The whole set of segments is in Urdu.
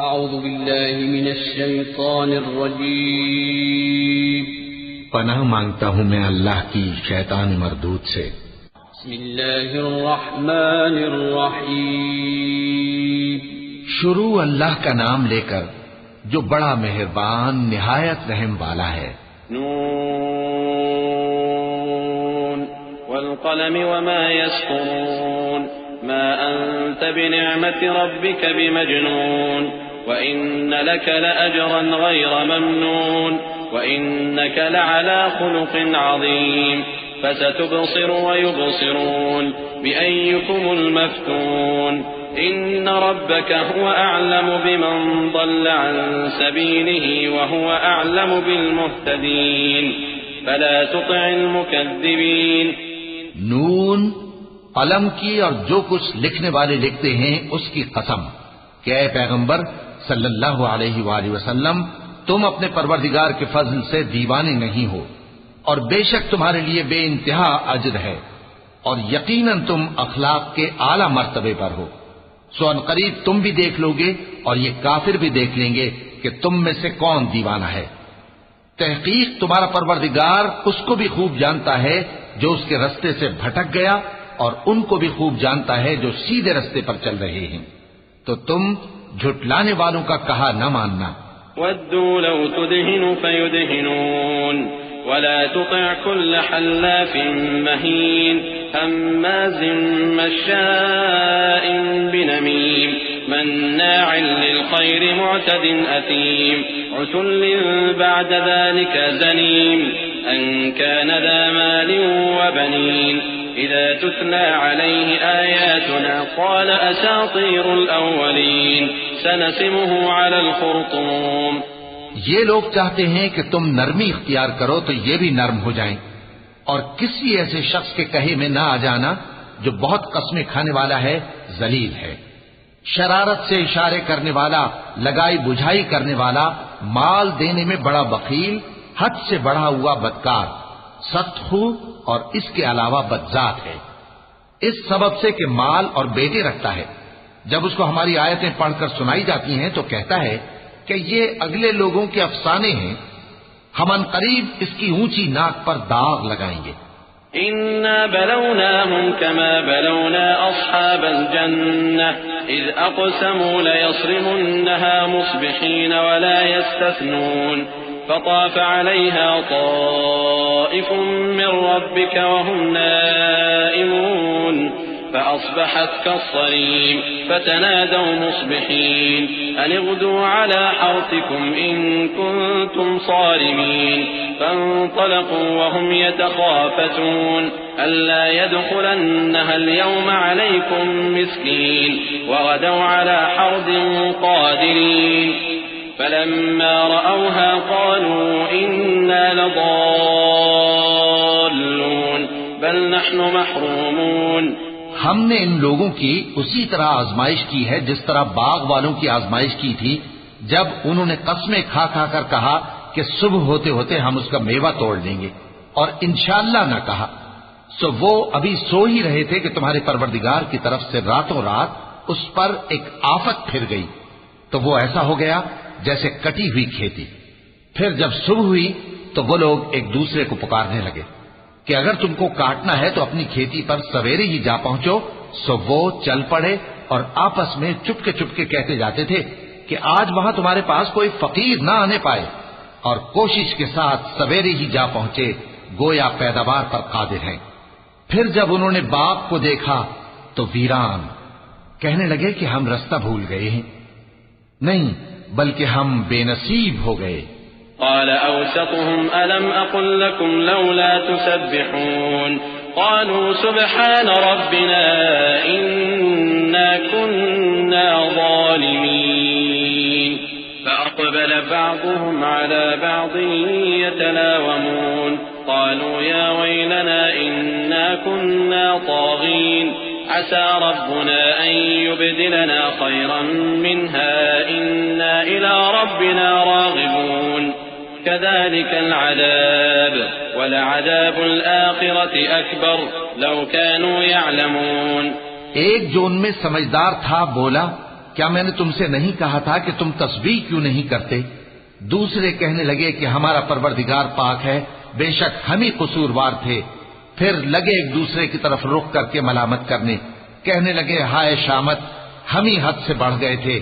اعوذ باللہ من الشیطان الرجیم پناہ مانگتا ہوں میں اللہ کی شیطان مردود سے۔ بسم اللہ الرحمن الرحیم شروع اللہ کا نام لے کر جو بڑا مہربان نہایت رحم والا ہے۔ نون والقلم وما يسطرون ما أنت بنعمة ربك بمجنون وإن لك لأجرا غير ممنون وإنك لعلى خلق عظيم فستبصر ويبصرون بأيكم المفتون إن ربك هو أعلم بمن ضل عن سبيله وهو أعلم بالمهتدين فلا تطع المكذبين۔ نون، قلم کی اور جو کچھ لکھنے والے لکھتے ہیں اس کی قسم کہ اے پیغمبر صلی اللہ علیہ وآلہ وسلم تم اپنے پروردگار کے فضل سے دیوانے نہیں ہو، اور بے شک تمہارے لیے بے انتہا اجر ہے، اور یقیناً تم اخلاق کے اعلی مرتبے پر ہو۔ سو ان قریب تم بھی دیکھ لو گے اور یہ کافر بھی دیکھ لیں گے کہ تم میں سے کون دیوانہ ہے۔ تحقیق تمہارا پروردگار اس کو بھی خوب جانتا ہے جو اس کے رستے سے بھٹک گیا، اور ان کو بھی خوب جانتا ہے جو سیدھے رستے پر چل رہے ہیں، تو تم جھٹلانے والوں کا کہا نہ ماننا۔ وَدُّوا لَوْ تُدْهِنُ فَيُدْهِنُونَ وَلَا تُطِعْ كُلَّ حَلَّافٍ مَّهِينٍ هَمَّازٍ مَّشَّاءٍ بِنَمِيمٍ مَّنَّاعٍ لِّلْخَيْرِ مُعْتَدٍ أَثِيمٍ عُتُلٍّ بَعْدَ ذَلِكَ زَنِيمٍ أَن كَانَ ذَا مَالٍ وَبَنِينَ إِذَا تُتْلَى عَلَيْهِ آيَاتُنَا قَالَ أَسَاطِيرُ الْأَوَّلِينَ سَنَسِمُهُ عَلَى الْخُرْطُومِ۔ یہ لوگ چاہتے ہیں کہ تم نرمی اختیار کرو تو یہ بھی نرم ہو جائیں، اور کسی ایسے شخص کے کہے میں نہ آ جانا جو بہت قسمیں کھانے والا ہے، ذلیل ہے، شرارت سے اشارے کرنے والا، لگائی بجھائی کرنے والا، مال دینے میں بڑا بخیل، حد سے بڑھا ہوا بدکار، سخت خو اور اس کے علاوہ بدذات ہے، اس سبب سے کہ مال اور بیٹے رکھتا ہے۔ جب اس کو ہماری آیتیں پڑھ کر سنائی جاتی ہیں تو کہتا ہے کہ یہ اگلے لوگوں کے افسانے ہیں، ہم ان قریب اس کی اونچی ناک پر داغ لگائیں گے۔ إنا بلوناهم كما بلونا أصحاب الجنة إذ أقسموا ليصرمنها مصبحين ولا يستثنون فطاف عليها طائف من ربك وهم نائمون فأصبحت كالصريم فتنادوا مصبحين أن اغدوا على حرثكم إن كنتم صارمين فانطلقوا وهم يتخافتون ألا يدخلنها اليوم عليكم مسكين وغدوا على حرد قادرين فلما رأوها قالوا إنا لضالون بل نحن محرومون۔ ہم نے ان لوگوں کی اسی طرح آزمائش کی ہے جس طرح باغ والوں کی آزمائش کی تھی جب انہوں نے قسمیں کھا کھا کر کہا کہ صبح ہوتے ہوتے ہم اس کا میوہ توڑ لیں گے، اور انشاءاللہ نہ کہا۔ سو وہ ابھی سو ہی رہے تھے کہ تمہارے پروردگار کی طرف سے راتوں رات اس پر ایک آفت پھر گئی، تو وہ ایسا ہو گیا جیسے کٹی ہوئی کھیتی۔ پھر جب صبح ہوئی تو وہ لوگ ایک دوسرے کو پکارنے لگے کہ اگر تم کو کاٹنا ہے تو اپنی کھیتی پر سویرے ہی جا پہنچو۔ سو وہ چل پڑے اور آپس میں چپکے چپکے کہتے جاتے تھے کہ آج وہاں تمہارے پاس کوئی فقیر نہ آنے پائے، اور کوشش کے ساتھ سویرے ہی جا پہنچے، گویا پیداوار پر قادر ہیں۔ پھر جب انہوں نے باغ کو دیکھا تو ویران، کہنے لگے کہ ہم رستہ بھول گئے ہیں، نہیں بلکہ ہم بے نصیب ہو گئے۔ قال أوسطهم ألم أقل لكم لولا تسبحون قالوا سبحان ربنا إنا كنا ظالمين فأقبل بعضهم على بعض يتلاومون قالوا يا ويلنا إنا كنا طاغين عسى ربنا أن يبدلنا خيرا منها إنا إلى ربنا راغبون كذلك العذاب ولعذاب الآخرة أكبر لو كانوا يعلمون۔ ایک جو ان میں سمجھدار تھا بولا کیا میں نے تم سے نہیں کہا تھا کہ تم تسبیح کیوں نہیں کرتے؟ دوسرے کہنے لگے کہ ہمارا پروردگار پاک ہے، بے شک ہم ہی قصوروار تھے۔ پھر لگے ایک دوسرے کی طرف رخ کر کے ملامت کرنے، کہنے لگے ہائے شامت، ہم ہی حد سے بڑھ گئے تھے،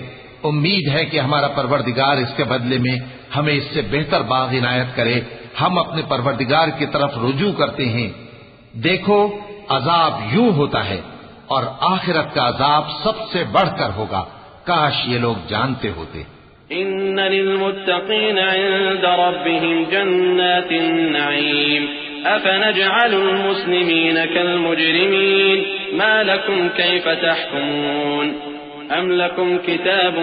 امید ہے کہ ہمارا پروردگار اس کے بدلے میں ہمیں اس سے بہتر باغ عنایت کرے، ہم اپنے پروردگار کی طرف رجوع کرتے ہیں۔ دیکھو عذاب یوں ہوتا ہے اور آخرت کا عذاب سب سے بڑھ کر ہوگا، کاش یہ لوگ جانتے ہوتے۔ إن للمتقين عند ربهم جنات النعيم أفنجعل المسلمين كالمجرمين ما لكم كيف تحكمون أم لكم كتاب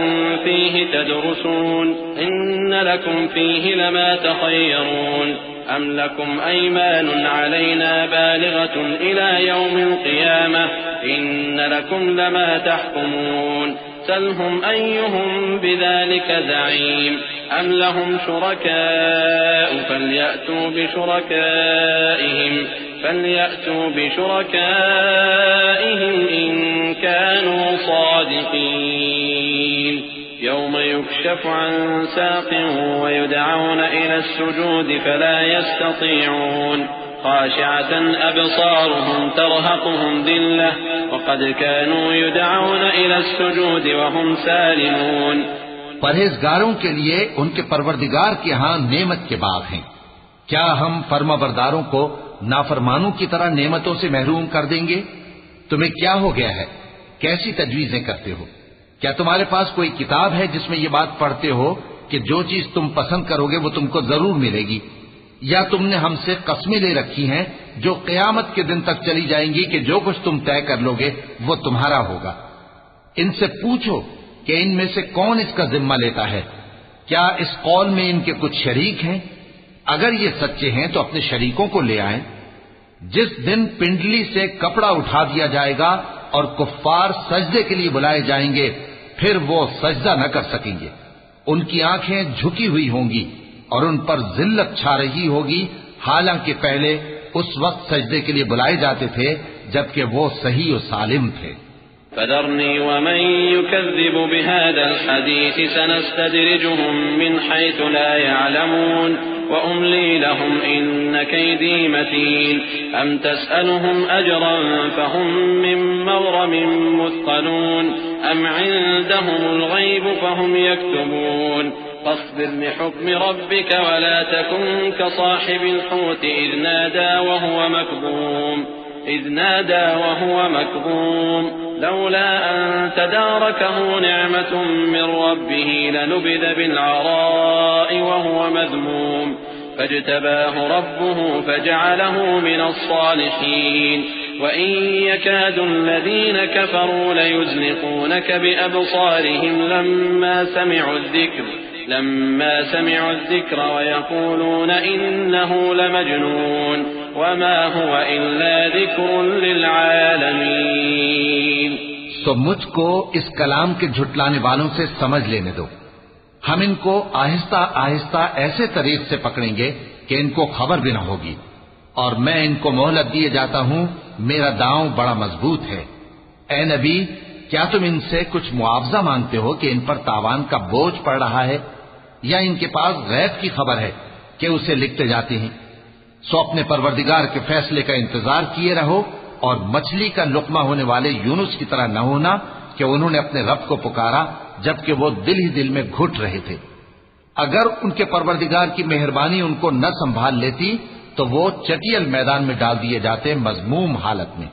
فيه تدرسون إن لكم فيه لما تخيرون أم لكم أيمان علينا بالغة إلى يوم القيامة إن لكم لما تحكمون سلهم أيهم بذلك زعيم أم لهم شركاء فليأتوا بشركائهم إن كانوا صادقين يوم يكشف عن ساق ويدعون إلى السجود فلا يستطيعون خاشعة أبصارهم ترهقهم ذلة وقد كانوا يدعون إلى السجود وهم سالمون۔ پرہیزگاروں کے لیے ان کے پروردگار کے ہاں نعمت کے باغ ہیں۔ کیا ہم فرما برداروں کو نافرمانوں کی طرح نعمتوں سے محروم کر دیں گے؟ تمہیں کیا ہو گیا ہے؟ کیسی تجویزیں کرتے ہو؟ کیا تمہارے پاس کوئی کتاب ہے جس میں یہ بات پڑھتے ہو کہ جو چیز تم پسند کرو گے وہ تم کو ضرور ملے گی؟ یا تم نے ہم سے قسمیں لے رکھی ہیں جو قیامت کے دن تک چلی جائیں گی کہ جو کچھ تم طے کر لو گے وہ تمہارا ہوگا؟ ان سے پوچھو کہ ان میں سے کون اس کا ذمہ لیتا ہے؟ کیا اس قول میں ان کے کچھ شریک ہیں؟ اگر یہ سچے ہیں تو اپنے شریکوں کو لے آئیں۔ جس دن پنڈلی سے کپڑا اٹھا دیا جائے گا اور کفار سجدے کے لیے بلائے جائیں گے، پھر وہ سجدہ نہ کر سکیں گے، ان کی آنکھیں جھکی ہوئی ہوں گی اور ان پر ذلت چھا رہی ہوگی، حالانکہ پہلے اس وقت سجدے کے لیے بلائے جاتے تھے جبکہ وہ صحیح و سالم تھے۔ فذرني ومن يكذب بهذا الحديث سنستدرجهم من حيث لا يعلمون وأملي لهم إن كيدي متين أم تسألهم أجرا فهم من مغرم مثقلون أم عندهم الغيب فهم يكتبون فاصبر لحكم ربك ولا تكن كصاحب الحوت إذ نادى وهو مكظوم لولا أن تداركه نعمة من ربه لنبذ بالعراء وهو مذموم فاجتباه ربه فجعله من الصالحين وإن يكاد الذين كفروا ليزلقونك بأبصارهم لما سمعوا الذكر ويقولون إنه لمجنون وما هو إلا ذكر للعالمين۔ تو مجھ کو اس کلام کے جھٹلانے والوں سے سمجھ لینے دو، ہم ان کو آہستہ آہستہ ایسے طریق سے پکڑیں گے کہ ان کو خبر بھی نہ ہوگی، اور میں ان کو مہلت دیے جاتا ہوں، میرا داؤں بڑا مضبوط ہے۔ اے نبی، کیا تم ان سے کچھ معاوضہ مانگتے ہو کہ ان پر تاوان کا بوجھ پڑ رہا ہے، یا ان کے پاس غیب کی خبر ہے کہ اسے لکھتے جاتے ہیں؟ سو اپنے پروردگار کے فیصلے کا انتظار کیے رہو، اور مچھلی کا لقمہ ہونے والے یونس کی طرح نہ ہونا کہ انہوں نے اپنے رب کو پکارا جبکہ وہ دل ہی دل میں گھٹ رہے تھے۔ اگر ان کے پروردگار کی مہربانی ان کو نہ سنبھال لیتی تو وہ چٹیل میدان میں ڈال دیے جاتے مذموم حالت میں۔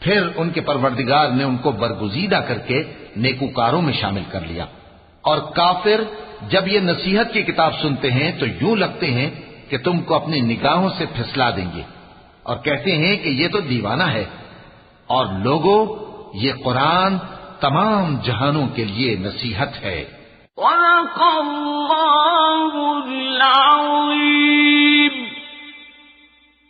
پھر ان کے پروردگار نے ان کو برگزیدہ کر کے نیکوکاروں میں شامل کر لیا۔ اور کافر جب یہ نصیحت کی کتاب سنتے ہیں تو یوں لگتے ہیں کہ تم کو اپنی نگاہوں سے پھسلا دیں گے، اور کہتے ہیں کہ یہ تو دیوانہ ہے۔ اور لوگوں، یہ قرآن تمام جہانوں کے لیے نصیحت ہے۔ صدق اللہ العظیم۔